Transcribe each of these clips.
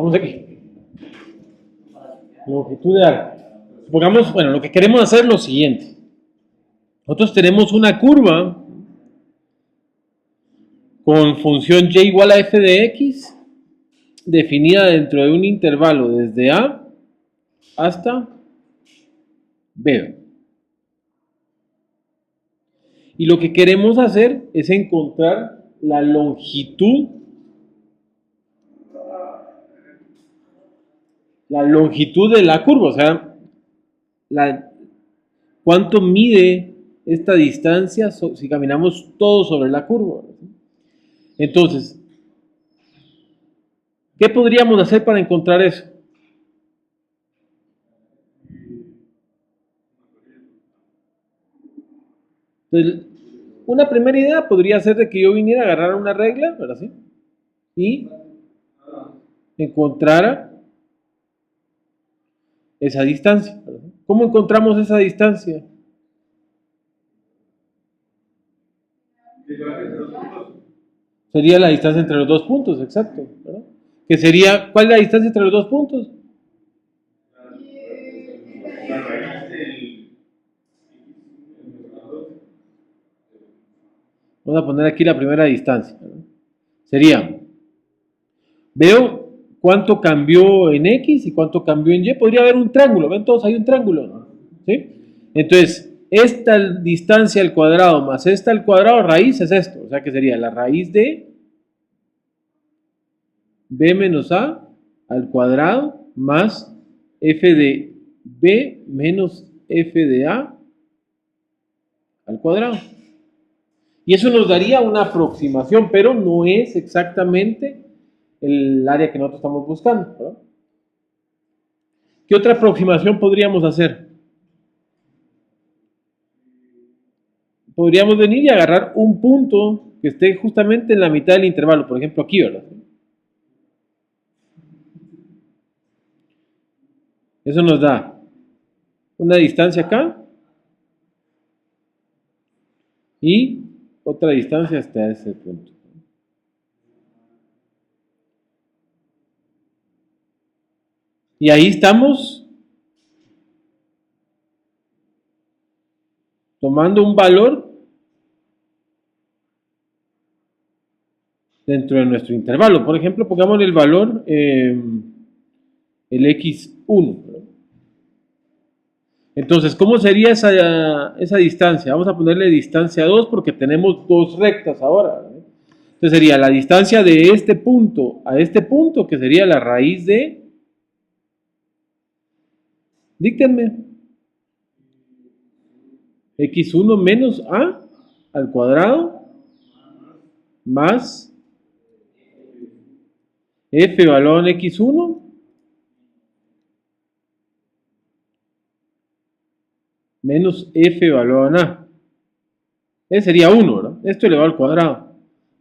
Vamos aquí. Longitud de arco. Supongamos, bueno, lo que queremos hacer es lo siguiente. Nosotros tenemos una curva con función y igual a f de x definida dentro de un intervalo desde a hasta b. Y lo que queremos hacer es encontrar la longitud de la curva, o sea, cuánto mide esta distancia si caminamos todo sobre la curva. Entonces, ¿qué podríamos hacer para encontrar eso? Entonces, una primera idea podría ser de que yo viniera a agarrar una regla, ¿verdad? ¿Sí? Y encontrara esa distancia. ¿Verdad? ¿Cómo encontramos esa distancia? Sería la distancia entre los dos puntos, exacto. ¿Verdad? Que sería, ¿cuál es la distancia entre los dos puntos? Vamos a poner aquí la primera distancia. ¿Verdad? Sería, veo cuánto cambió en X y cuánto cambió en Y. Podría haber un triángulo, ven todos, hay un triángulo, ¿no? ¿Sí? Entonces, esta distancia al cuadrado más esta al cuadrado, raíz es esto. O sea que sería la raíz de b menos a al cuadrado más f de b menos f de a al cuadrado. Y eso nos daría una aproximación, pero no es exactamente el área que nosotros estamos buscando, ¿verdad? ¿Qué otra aproximación podríamos hacer? Podríamos venir y agarrar un punto que esté justamente en la mitad del intervalo, por ejemplo aquí, ¿verdad? Eso nos da una distancia acá y otra distancia hasta ese punto. Y ahí estamos tomando un valor dentro de nuestro intervalo. Por ejemplo, pongamos el valor el x1. Entonces, ¿cómo sería esa distancia? Vamos a ponerle distancia 2 porque tenemos dos rectas ahora. Entonces sería la distancia de este punto a este punto, que sería la raíz de... Díctenme. X1 menos a al cuadrado más f valor en x1 menos f valor en a. Ese sería 1, ¿verdad? Esto elevado al cuadrado.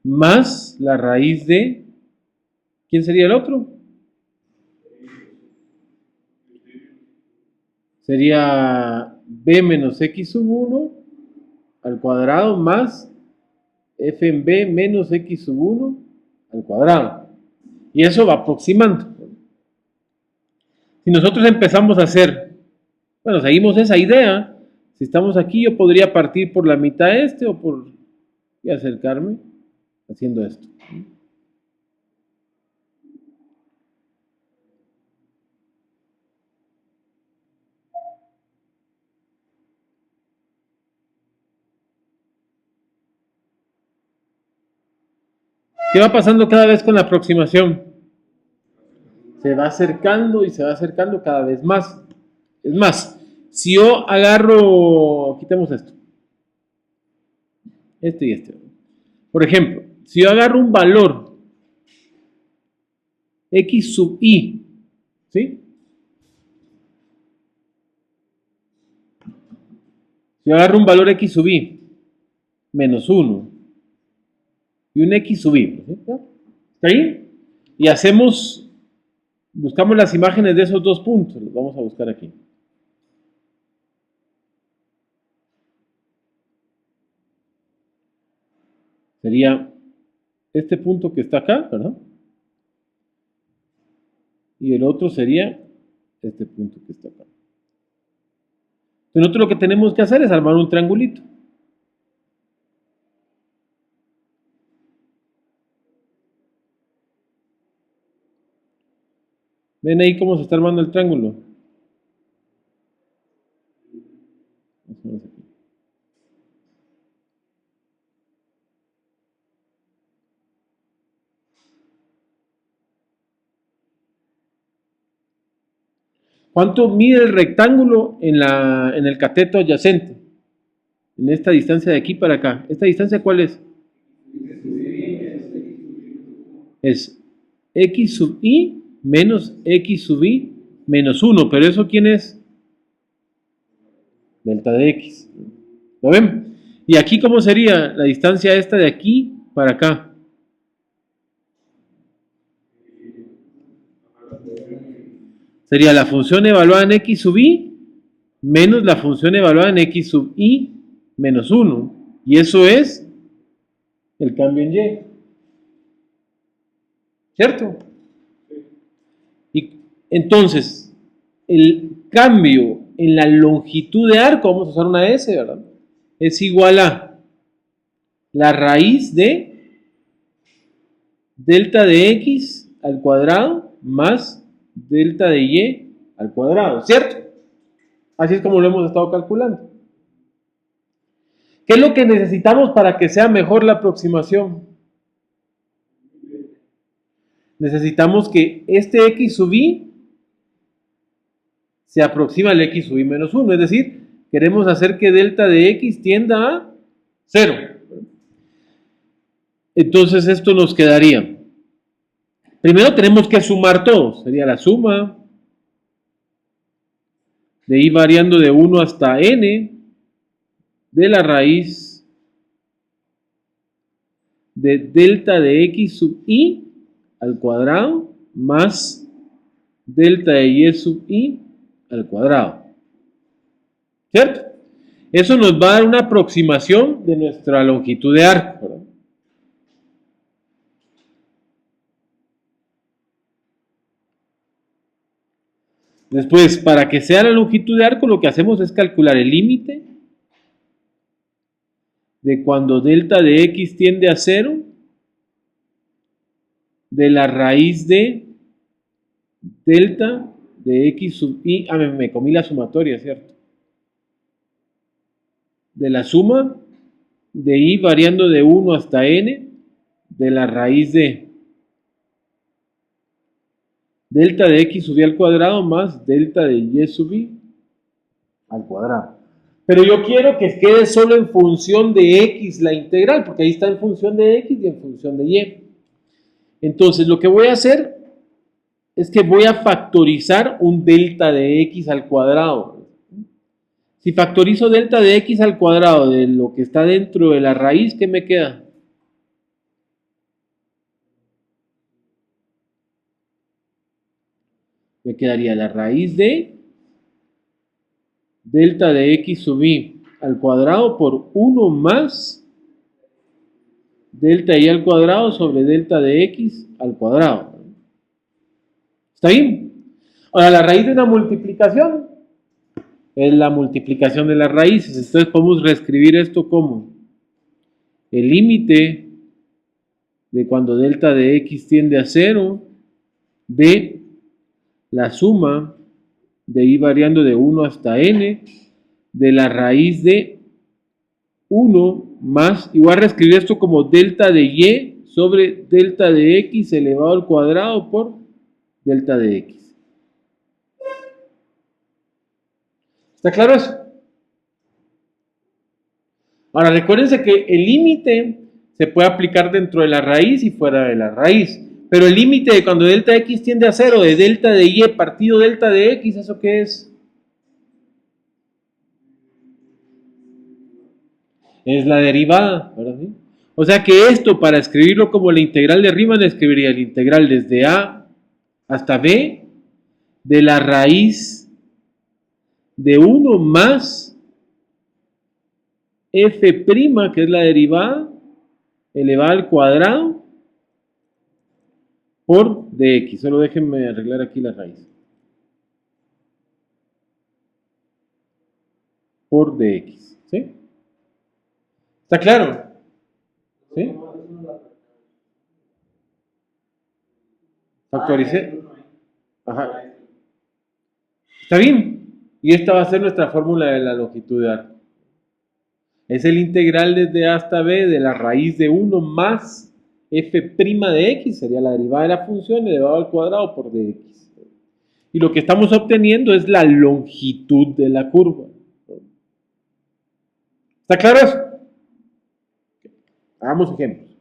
Más la raíz de... ¿Quién sería el otro? Sería b menos x sub 1 al cuadrado más f en b menos x sub 1 al cuadrado. Y eso va aproximando. Si nosotros empezamos a hacer, bueno, seguimos esa idea, si estamos aquí yo podría partir por la mitad este o por, y acercarme haciendo esto. ¿Qué va pasando cada vez con la aproximación? Se va acercando y se va acercando cada vez más. Es más, si yo agarro, quitemos esto, este y este. Por ejemplo, si yo agarro un valor x sub i, ¿sí? Si yo agarro un valor x sub i menos 1 y un x sub i, ¿sí? ¿Está ahí? Y hacemos, buscamos las imágenes de esos dos puntos, los vamos a buscar aquí. Sería este punto que está acá, ¿verdad? y el otro sería este punto que está acá. Entonces nosotros lo que tenemos que hacer es armar un triangulito. ¿Ven ahí cómo se está armando el triángulo? ¿Cuánto mide el rectángulo en el cateto adyacente? En esta distancia de aquí para acá. ¿Esta distancia cuál es? Es x sub i menos x sub i menos 1. ¿Pero eso quién es? Delta de x. ¿Lo ven? ¿Y aquí cómo sería la distancia esta de aquí para acá? Sería la función evaluada en x sub i menos la función evaluada en x sub i menos 1. Y eso es el cambio en y. ¿Cierto? Y entonces, el cambio en la longitud de arco, vamos a usar una S, ¿verdad? Es igual a la raíz de delta de x al cuadrado más delta de y al cuadrado, ¿cierto? Así es como lo hemos estado calculando. ¿Qué es lo que necesitamos para que sea mejor la aproximación? Necesitamos que este x sub i se aproxima al x sub i menos 1, es decir, queremos hacer que delta de x tienda a 0. Entonces esto nos quedaría. Primero tenemos que sumar todo, sería la suma de i variando de 1 hasta n de la raíz de delta de x sub i al cuadrado más delta de y sub i al cuadrado. ¿Cierto? Eso nos va a dar una aproximación de nuestra longitud de arco, ¿verdad? Después, para que sea la longitud de arco, lo que hacemos es calcular el límite de cuando delta de x tiende a 0 de la raíz de delta de x sub i. Me comí la sumatoria, ¿cierto? De la suma de i variando de 1 hasta n de la raíz de delta de x sub i al cuadrado más delta de y sub i al cuadrado. Pero yo quiero que quede solo en función de x la integral, porque ahí está en función de x y en función de y. Entonces lo que voy a hacer es que voy a factorizar un delta de x al cuadrado. Si factorizo delta de x al cuadrado de lo que está dentro de la raíz, ¿qué me queda? Me quedaría la raíz de delta de x sub i al cuadrado por 1 más delta y al cuadrado sobre delta de x al cuadrado. ¿Está bien? Ahora, la raíz de una multiplicación es la multiplicación de las raíces. Entonces podemos reescribir esto como el límite de cuando delta de x tiende a 0 de la suma de i variando de 1 hasta n de la raíz de 1 más, y voy a reescribir esto como delta de y sobre delta de x elevado al cuadrado por delta de x. ¿Está claro eso? Ahora recuérdense que el límite se puede aplicar dentro de la raíz y fuera de la raíz, pero el límite de cuando delta de x tiende a 0 de delta de y partido delta de x, ¿eso qué es? Es la derivada, ¿verdad? O sea que esto, para escribirlo como la integral de Riemann, escribiría la integral desde a hasta b de la raíz de 1 más f', que es la derivada, elevada al cuadrado, por dx. Solo déjenme arreglar aquí la raíz. Por dx. ¿Sí? ¿Está claro? ¿Sí? Factoricé. Ajá. ¿Está bien? Y esta va a ser nuestra fórmula de la longitud de arco. Es el integral desde A hasta B de la raíz de 1 más f' de x, sería la derivada de la función elevado al cuadrado por dx. Y lo que estamos obteniendo es la longitud de la curva. ¿Está claro eso? Hagamos ejemplos.